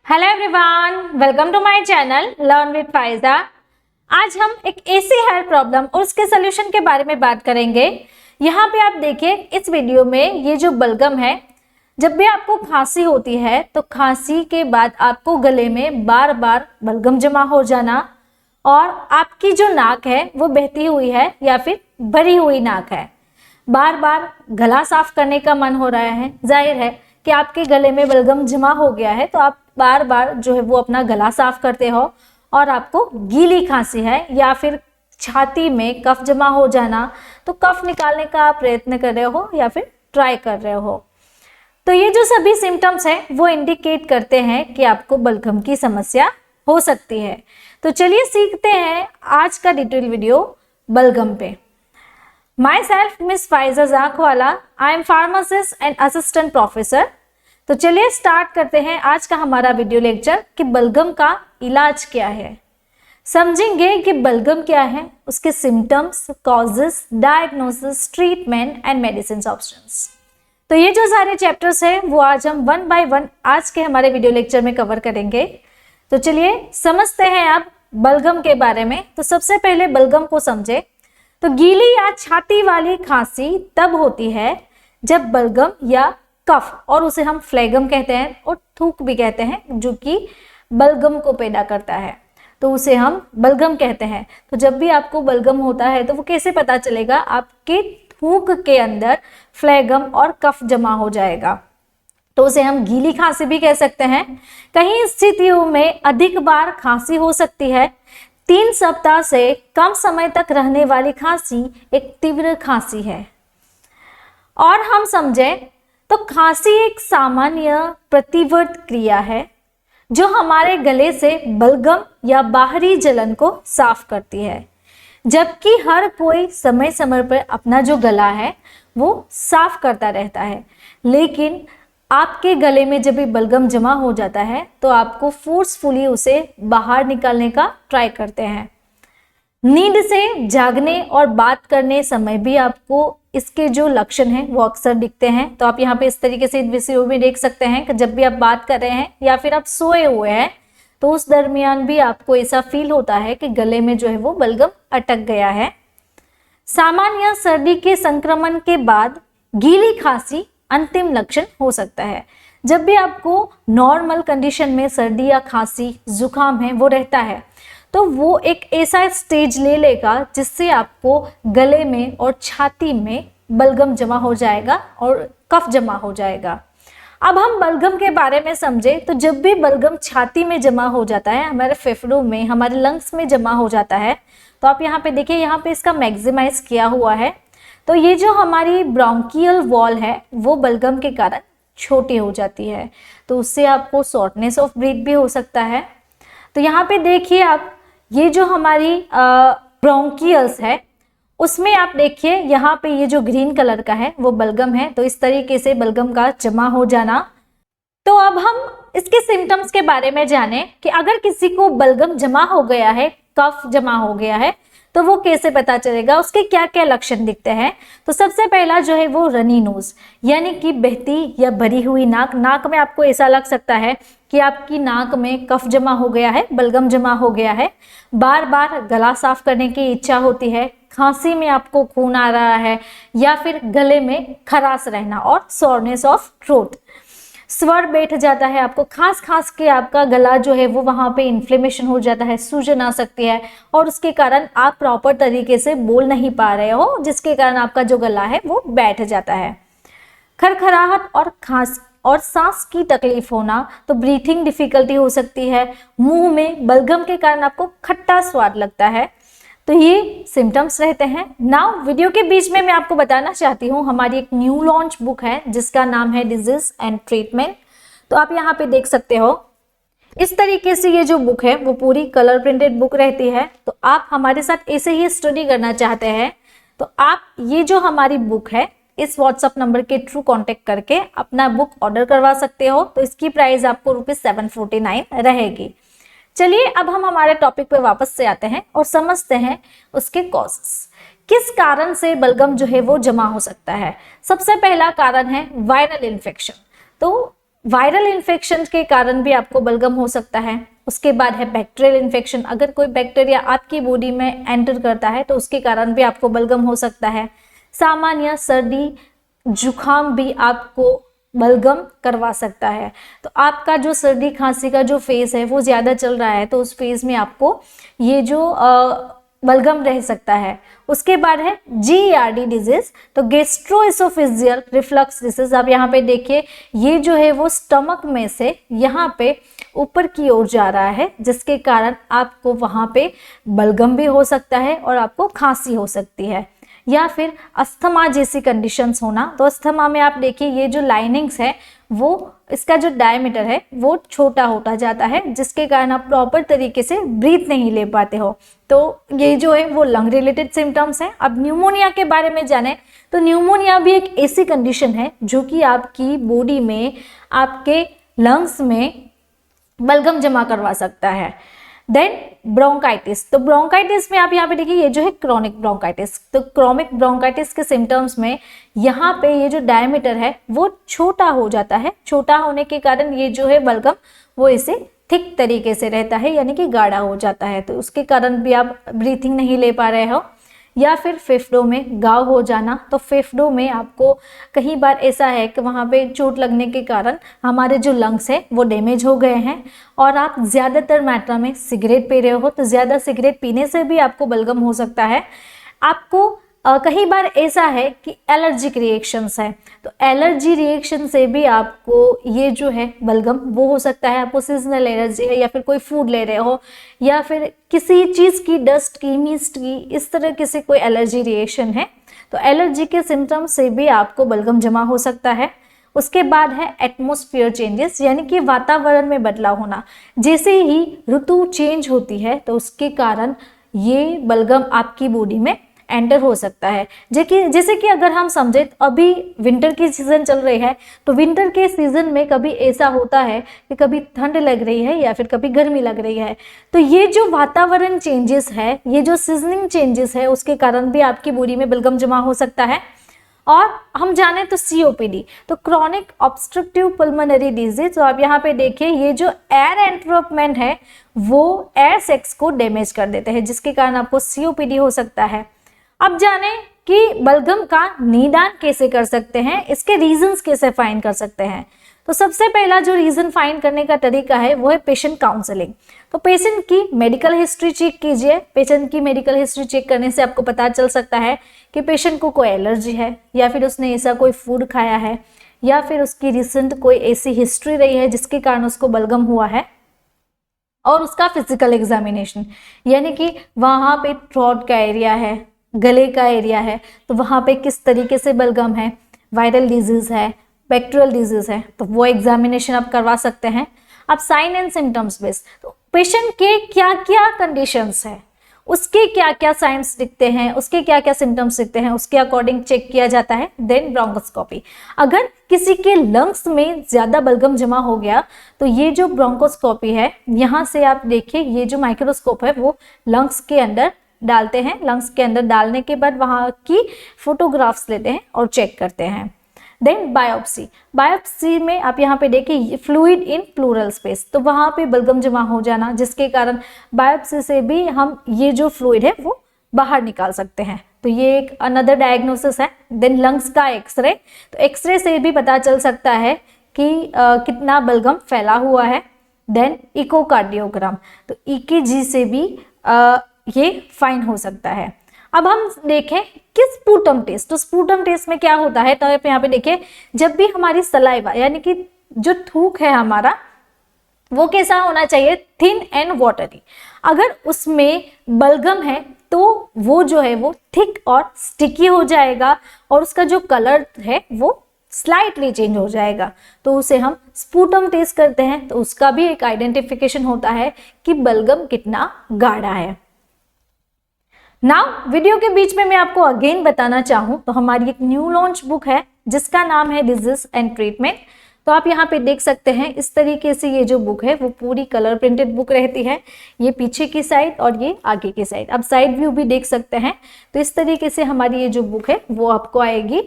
Hello everyone, welcome to my channel learn with Faiza. आज हम एक ऐसी हेयर प्रॉब्लम और उसके सोल्यूशन के बारे में बात करेंगे। यहाँ पे आप देखिए इस वीडियो में ये जो बलगम है, जब भी आपको खांसी होती है तो खांसी के बाद आपको गले में बार बार बलगम जमा हो जाना और आपकी जो नाक है वो बहती हुई है या फिर भरी हुई नाक है, बार बार गला साफ करने का मन हो रहा है। जाहिर है कि आपके गले में बलगम जमा हो गया है तो आप बार बार जो है वो अपना गला साफ करते हो और आपको गीली खांसी है या फिर छाती में कफ जमा हो जाना, तो कफ निकालने का आप प्रयत्न कर रहे हो या फिर ट्राई कर रहे हो। तो ये जो सभी सिम्टम्स हैं वो इंडिकेट करते हैं कि आपको बलगम की समस्या हो सकती है। तो चलिए सीखते हैं आज का डिटेल वीडियो बलगम पे। Myself Miss Faiza Zakwana, I am pharmacist and assistant professor। तो चलिए स्टार्ट करते हैं आज का हमारा वीडियो लेक्चर कि बलगम का इलाज क्या है। समझेंगे कि बलगम क्या है, उसके symptoms, causes, diagnosis, treatment and medicine options. तो ये जो सारे चैप्टर्स हैं वो आज हम वन बाय वन आज के हमारे वीडियो लेक्चर में कवर करेंगे। तो चलिए समझते हैं अब बलगम के बारे में। तो सबसे पहले बलगम को समझे तो गीली या छाती वाली खांसी तब होती है जब बलगम या कफ, और उसे हम फ्लेगम कहते हैं और थूक भी कहते हैं, जो कि बलगम को पैदा करता है, तो उसे हम बलगम कहते हैं। तो जब भी आपको बलगम होता है तो वो कैसे पता चलेगा? आपके थूक के अंदर फ्लेगम और कफ जमा हो जाएगा, तो उसे हम गीली खांसी भी कह सकते हैं। कई स्थितियों में अधिक बार खांसी हो सकती है। 3 सप्ताह से कम समय तक रहने वाली खांसी एक तीव्र खांसी है। और हम समझें तो खांसी एक सामान्य प्रतिवर्त क्रिया है जो हमारे गले से बलगम या बाहरी जलन को साफ करती है, जबकि हर कोई समय समय पर अपना जो गला है वो साफ करता रहता है। लेकिन आपके गले में जब भी बलगम जमा हो जाता है तो आपको फोर्सफुली उसे बाहर निकालने का ट्राई करते हैं। नींद से जागने और बात करने समय भी आपको इसके जो लक्षण हैं वो अक्सर दिखते हैं। तो आप यहाँ पे इस तरीके से वीडियो में देख सकते हैं कि जब भी आप बात कर रहे हैं या फिर आप सोए हुए हैं तो उस दरमियान भी आपको ऐसा फील होता है कि गले में जो है वो बलगम अटक गया है। सामान्य सर्दी के संक्रमण के बाद गीली खांसी अंतिम लक्षण हो सकता है। जब भी आपको नॉर्मल कंडीशन में सर्दी या खांसी जुकाम है वो रहता है तो वो एक ऐसा स्टेज ले लेगा जिससे आपको गले में और छाती में बलगम जमा हो जाएगा और कफ जमा हो जाएगा। अब हम बलगम के बारे में समझे तो जब भी बलगम छाती में जमा हो जाता है, हमारे फेफड़ों में, हमारे लंग्स में जमा हो जाता है, तो आप यहाँ पे देखिए, यहाँ पे इसका मैक्सिमाइज किया हुआ है। तो ये जो हमारी ब्रोंकियल वॉल है वो बलगम के कारण छोटी हो जाती है, तो उससे आपको शॉर्टनेस ऑफ ब्रीथ भी हो सकता है। तो यहाँ पे देखिए आप, ये जो हमारी ब्रोंकियल्स है उसमें आप देखिए यहाँ पे ये जो ग्रीन कलर का है वो बलगम है। तो इस तरीके से बलगम का जमा हो जाना। तो अब हम इसके सिम्टम्स के बारे में जाने कि अगर किसी को बलगम जमा हो गया है, कफ जमा हो गया है, तो वो कैसे पता चलेगा, उसके क्या क्या लक्षण दिखते हैं। तो सबसे पहला जो है वो रनी नोज, यानी कि बहती या भरी हुई नाक। नाक में आपको ऐसा लग सकता है कि आपकी नाक में कफ जमा हो गया है, बलगम जमा हो गया है। बार बार गला साफ करने की इच्छा होती है, खांसी में आपको खून आ रहा है या फिर गले में खराश रहना और सोरनेस ऑफ थ्रोट, स्वर बैठ जाता है, आपको खांस खांस के आपका गला जो है वो वहां पे इन्फ्लेमेशन हो जाता है, सूजन आ सकती है और उसके कारण आप प्रॉपर तरीके से बोल नहीं पा रहे हो, जिसके कारण आपका जो गला है वो बैठ जाता है। खरखराहट और खांस और सांस की तकलीफ होना, तो ब्रीथिंग डिफिकल्टी हो सकती है। मुंह में बलगम के कारण आपको खट्टा स्वाद लगता है। तो ये सिम्टम्स रहते हैं। नाउ वीडियो के बीच में मैं आपको बताना चाहती हूँ, हमारी एक न्यू लॉन्च बुक है जिसका नाम है डिजीज एंड ट्रीटमेंट। तो आप यहाँ पे देख सकते हो इस तरीके से ये जो बुक है वो पूरी कलर प्रिंटेड बुक रहती है। तो आप हमारे साथ ऐसे ही स्टडी करना चाहते हैं तो आप ये जो हमारी बुक है इस व्हाट्सएप नंबर के थ्रू कांटेक्ट करके अपना बुक ऑर्डर करवा सकते हो। तो इसकी प्राइस आपको ₹749 रहेगी। चलिए अब हम हमारे टॉपिक पे वापस से आते हैं और समझते हैं उसके कॉजेस, किस कारण से बलगम जो है वो जमा हो सकता है। सबसे पहला कारण है वायरल इन्फेक्शन। तो वायरल इन्फेक्शन के कारण भी आपको बलगम हो सकता है। उसके बाद है बैक्टीरियल इन्फेक्शन, अगर कोई बैक्टीरिया आपकी बॉडी में एंटर करता है तो उसके कारण भी आपको बलगम हो सकता है। सामान्य सर्दी जुकाम भी आपको बलगम करवा सकता है। तो आपका जो सर्दी खांसी का जो फेज है वो ज़्यादा चल रहा है तो उस फेज में आपको ये जो बलगम रह सकता है। उसके बाद है GERD डिजीज, तो गैस्ट्रोएसोफेजियल रिफ्लक्स डिजीज। आप यहाँ पे देखिए ये जो है वो स्टमक में से यहाँ पे ऊपर की ओर जा रहा है, जिसके कारण आपको वहाँ पे बलगम भी हो सकता है और आपको खांसी हो सकती है। या फिर अस्थमा जैसी कंडीशंस होना, तो अस्थमा में आप देखिए ये जो लाइनिंग्स है वो इसका जो डायमीटर है वो छोटा होता जाता है, जिसके कारण आप प्रॉपर तरीके से ब्रीथ नहीं ले पाते हो। तो ये जो है वो लंग रिलेटेड सिम्टम्स हैं। अब न्यूमोनिया के बारे में जाने तो न्यूमोनिया भी एक ऐसी कंडीशन है जो कि आपकी बॉडी में, आपके लंग्स में बलगम जमा करवा सकता है। देन ब्रोंकाइटिस, तो ब्रोंकाइटिस में आप यहाँ पे देखिए ये जो है क्रॉनिक ब्रोंकाइटिस, तो क्रॉनिक ब्रोंकाइटिस के सिम्टम्स में यहाँ पे ये जो डायमीटर है वो छोटा हो जाता है। छोटा होने के कारण ये जो है बलगम वो इसे थिक तरीके से रहता है, यानी कि गाढ़ा हो जाता है, तो उसके कारण भी आप ब्रीथिंग नहीं ले पा रहे हो। या फिर फेफड़ों में घाव हो जाना, तो फेफड़ों में आपको कई बार ऐसा है कि वहाँ पे चोट लगने के कारण हमारे जो लंग्स हैं वो डैमेज हो गए हैं और आप ज़्यादातर मात्रा में सिगरेट पी रहे हो, तो ज़्यादा सिगरेट पीने से भी आपको बलगम हो सकता है। आपको कई बार ऐसा है कि एलर्जिक रिएक्शंस है, तो एलर्जी रिएक्शन से भी आपको ये जो है बलगम वो हो सकता है। आपको सीजनल एलर्जी है या फिर कोई फूड ले रहे हो या फिर किसी चीज़ की, डस्ट की, मिस्ट की, इस तरह की से कोई एलर्जी रिएक्शन है तो एलर्जी के सिम्टम से भी आपको बलगम जमा हो सकता है। उसके बाद है एटमॉस्फेयर चेंजेस, यानी कि वातावरण में बदलाव होना। जैसे ही ऋतु चेंज होती है तो उसके कारण ये बलगम आपकी बॉडी में एंटर हो सकता है। जैसे कि अगर हम समझे तो अभी विंटर की सीजन चल रही है, तो विंटर के सीजन में कभी ऐसा होता है कि कभी ठंड लग रही है या फिर कभी गर्मी लग रही है, तो ये जो वातावरण चेंजेस है, ये जो सीजनिंग चेंजेस है, उसके कारण भी आपकी बॉडी में बलगम जमा हो सकता है। और हम जाने तो COPD, तो क्रॉनिक ऑब्स्ट्रक्टिव पल्मोनरी डिजीज, तो आप यहाँ पे देखिए ये जो एयर एंट्रोपमेंट है वो एयर सैक्स को डैमेज कर देते हैं, जिसके कारण आपको COPD हो सकता है। अब जाने कि बलगम का निदान कैसे कर सकते हैं, इसके रीजंस कैसे फाइंड कर सकते हैं। तो सबसे पहला जो रीजन फाइंड करने का तरीका है वो है पेशेंट काउंसलिंग। तो पेशेंट की मेडिकल हिस्ट्री चेक कीजिए। पेशेंट की मेडिकल हिस्ट्री चेक करने से आपको पता चल सकता है कि पेशेंट को कोई एलर्जी है या फिर उसने ऐसा कोई फूड खाया है या फिर उसकी रिसेंट कोई ऐसी हिस्ट्री रही है जिसके कारण उसको बलगम हुआ है। और उसका फिजिकल एग्जामिनेशन, यानी कि वहाँ पे थ्रोट का एरिया है, गले का एरिया है, तो वहाँ पे किस तरीके से बलगम है, वायरल डिजीज है, बैक्टीरियल डिजीज है, तो वो एग्जामिनेशन आप करवा सकते हैं। अब साइन एंड सिम्टम्स बेस्ड, तो पेशेंट के क्या क्या कंडीशंस है, उसके क्या क्या साइंस दिखते हैं, उसके क्या क्या सिम्टम्स दिखते हैं, उसके अकॉर्डिंग चेक किया जाता है। देन ब्रोंकोस्कोपी, अगर किसी के लंग्स में ज़्यादा बलगम जमा हो गया तो ये जो ब्रोंकोस्कोपी है, यहाँ से आप देखिए ये जो माइक्रोस्कोप है वो लंग्स के अंदर डालते हैं। लंग्स के अंदर डालने के बाद वहाँ की फोटोग्राफ्स लेते हैं और चेक करते हैं। देन बायोप्सी, बायोप्सी में आप यहाँ पे देखिए फ्लूइड इन प्लूरल स्पेस, तो वहाँ पे बलगम जमा हो जाना, जिसके कारण बायोप्सी से भी हम ये जो फ्लूइड है वो बाहर निकाल सकते हैं, तो ये एक अनदर डायग्नोसिस है। देन लंग्स का एक्सरे, तो एक्सरे से भी पता चल सकता है कि कितना बलगम फैला हुआ है। देन इकोकार्डियोग्राम, तो EKG से भी ये फाइन हो सकता है। अब हम देखें कि स्पूटम टेस्ट, तो स्पूटम टेस्ट में क्या होता है, तो आप यहाँ पे देखिए जब भी हमारी सलाइवा यानी कि जो थूक है हमारा वो कैसा होना चाहिए, थिन एंड वाटरी। अगर उसमें बलगम है तो वो जो है वो थिक और स्टिकी हो जाएगा और उसका जो कलर है वो स्लाइटली चेंज हो जाएगा, तो उसे हम स्पूटम टेस्ट करते हैं, तो उसका भी एक आइडेंटिफिकेशन होता है कि बलगम कितना गाढ़ा है। नाउ वीडियो के बीच में मैं आपको अगेन बताना चाहूँ तो हमारी एक न्यू लॉन्च बुक है जिसका नाम है डिजीज एंड ट्रीटमेंट। तो आप यहाँ पे देख सकते हैं इस तरीके से ये जो बुक है वो पूरी कलर प्रिंटेड बुक रहती है, ये पीछे की साइड और ये आगे की साइड, आप साइड व्यू भी देख सकते हैं। तो इस तरीके से हमारी ये जो बुक है वो आपको आएगी।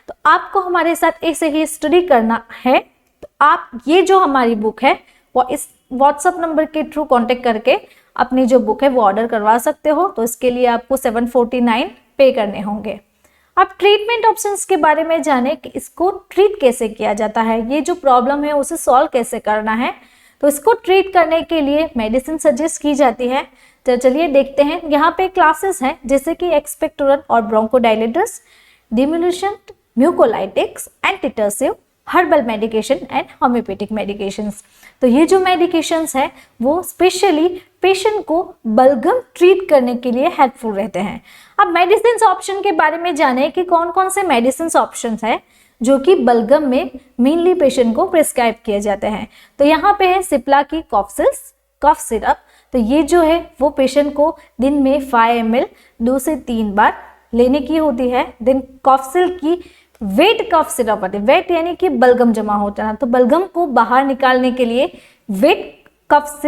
तो आपको हमारे साथ ऐसे ही स्टडी करना है तो आप ये जो हमारी बुक है वो इस व्हाट्सएप नंबर के थ्रू कांटेक्ट करके अपनी जो बुक है वो ऑर्डर करवा सकते हो। तो इसके लिए आपको 749 पे करने होंगे। अब ट्रीटमेंट ऑप्शंस के बारे में जाने कि इसको ट्रीट कैसे किया जाता है, ये जो प्रॉब्लम है उसे सॉल्व कैसे करना है। तो इसको ट्रीट करने के लिए मेडिसिन सजेस्ट की जाती है। तो चलिए देखते हैं। यहाँ पे क्लासेस हैं जैसे कि एक्सपेक्टोरेंट और bronchodilators, demulsion, mucolytics, antitussive, herbal medication and homeopathic medications. तो ये जो मेडिकेशंस है वो स्पेशली पेशेंट को बलगम ट्रीट करने के लिए हेल्पफुल रहते हैं। अब मेडिसिन ऑप्शन के बारे में जाने कि कौन कौन से मेडिसिन ऑप्शंस है जो कि बलगम में मेनली पेशेंट को प्रिस्क्राइब किए जाते हैं। तो यहाँ पे है सिप्ला की कफ सिरप। तो ये जो है वो पेशेंट को दिन में 5 ml 2 से 3 बार लेने की होती है। देन कॉफसिल की वेट कफ सिरप आती है। वेट यानी कि बलगम जमा होता है, तो बलगम को बाहर निकालने के लिए वेट कफ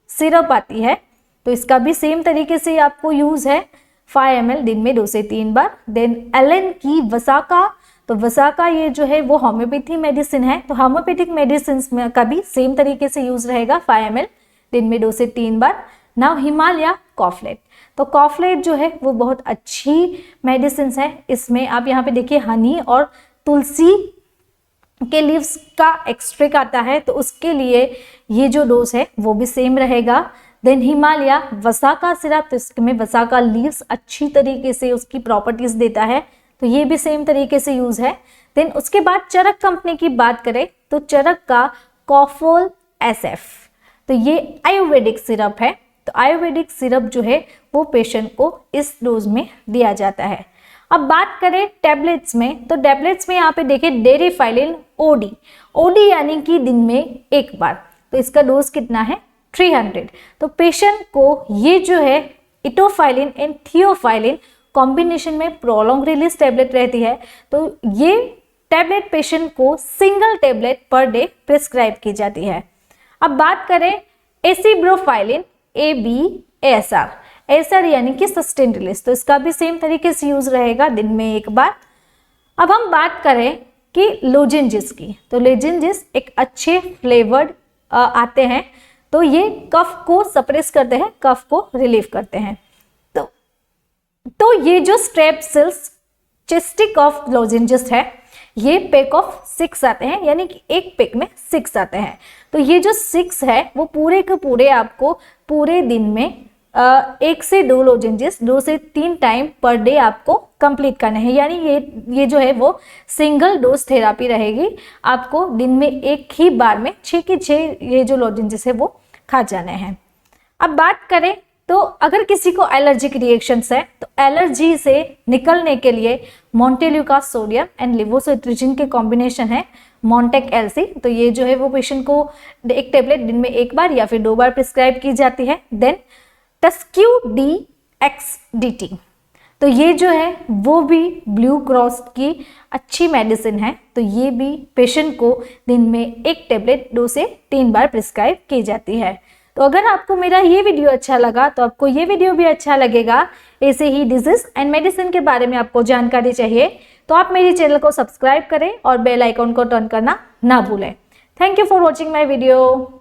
सिरप आती है। तो इसका भी सेम तरीके से आपको यूज है 5 ml दिन में 2 से 3 बार। देन एलन की वसाका। तो वसाका ये जो है वो होम्योपैथी मेडिसिन है। तो होम्योपैथिक मेडिसिन में का भी सेम तरीके से यूज रहेगा 5 ml दिन में 2 से 3 बार। नाउ हिमालय कॉफलेट। तो कॉफलेट जो है वो बहुत अच्छी मेडिसिन है। इसमें आप यहाँ पे देखिए हनी और तुलसी के लीव्स का एक्सट्रैक्ट आता है, तो उसके लिए ये जो डोज है वो भी सेम रहेगा। Then Himalaya वसाका syrup. तो इसमें वसाका लीव्स अच्छी तरीके से उसकी प्रॉपर्टीज देता है, तो ये भी सेम तरीके से यूज है। देन उसके बाद चरक कंपनी की बात करें तो चरक का कॉफोल SF। तो ये आयुर्वेदिक सिरप है। तो आयुर्वेदिक सिरप जो है वो पेशेंट को इस डोज में दिया जाता है। अब बात करें टैबलेट्स में, तो टैबलेट्स में यहाँ पे देखिए डेरिफाइलिन OD यानी कि दिन में 1 बार। तो इसका डोज कितना है 300। तो पेशेंट को ये जो है इटोफाइलिन एंड थियोफाइलिन कॉम्बिनेशन में प्रोलॉन्ग रिलीज टैबलेट रहती है। तो ये टैबलेट पेशेंट को single tablet per day prescribe की जाती है। अब बात करें एसिब्रोफाइलिन ASR यानी कि सस्टेन रिलीज। तो इसका भी सेम तरीके से यूज रहेगा दिन में 1 बार। अब हम बात करें कि लोजेंजिस की, तो लोजेंजिस एक अच्छे फ्लेवर्ड आते हैं। तो ये कफ को सप्रेस करते हैं, कफ को रिलीव करते हैं। तो ये जो स्ट्रेप्सिल्स चेस्टिक ऑफ लोजेंजिस है ये पैक ऑफ 6 आते हैं, यानी कि एक पैक में 6 आते हैं। तो ये जो 6 है वो पूरे के पूरे आपको पूरे दिन में 1 से 2 लोजेंजिस 2 से 3 टाइम पर डे आपको कंप्लीट करने हैं। यानी ये जो है वो सिंगल डोज थेरापी रहेगी। आपको दिन में एक ही बार में 6 के 6 ये जो लोजेंजिस है वो खा जाने हैं। अब बात करें तो अगर किसी को एलर्जिक रिएक्शंस है तो एलर्जी से निकलने के लिए मोंटेल्यूका सोडियम एंड लिवोसिट्रिजिन के कॉम्बिनेशन है मॉन्टेक LC। तो ये जो है वो पेशेंट को एक टेबलेट दिन में 1 बार या फिर 2 बार प्रिस्क्राइब की जाती है। Then TSQ-DXDT। तो ये जो है वो भी ब्लू क्रॉस की अच्छी मेडिसिन है। तो ये भी पेशेंट को दिन में 1 टेबलेट 2 से 3 बार प्रिस्क्राइब की जाती है। तो अगर आपको मेरा ये वीडियो अच्छा लगा तो आपको ये वीडियो भी अच्छा लगेगा। ऐसे ही डिजीज एंड मेडिसिन के बारे में आपको जानकारी चाहिए तो आप मेरे चैनल को सब्सक्राइब करें और बेल आइकन को टर्न करना ना भूलें। Thank you for watching my video.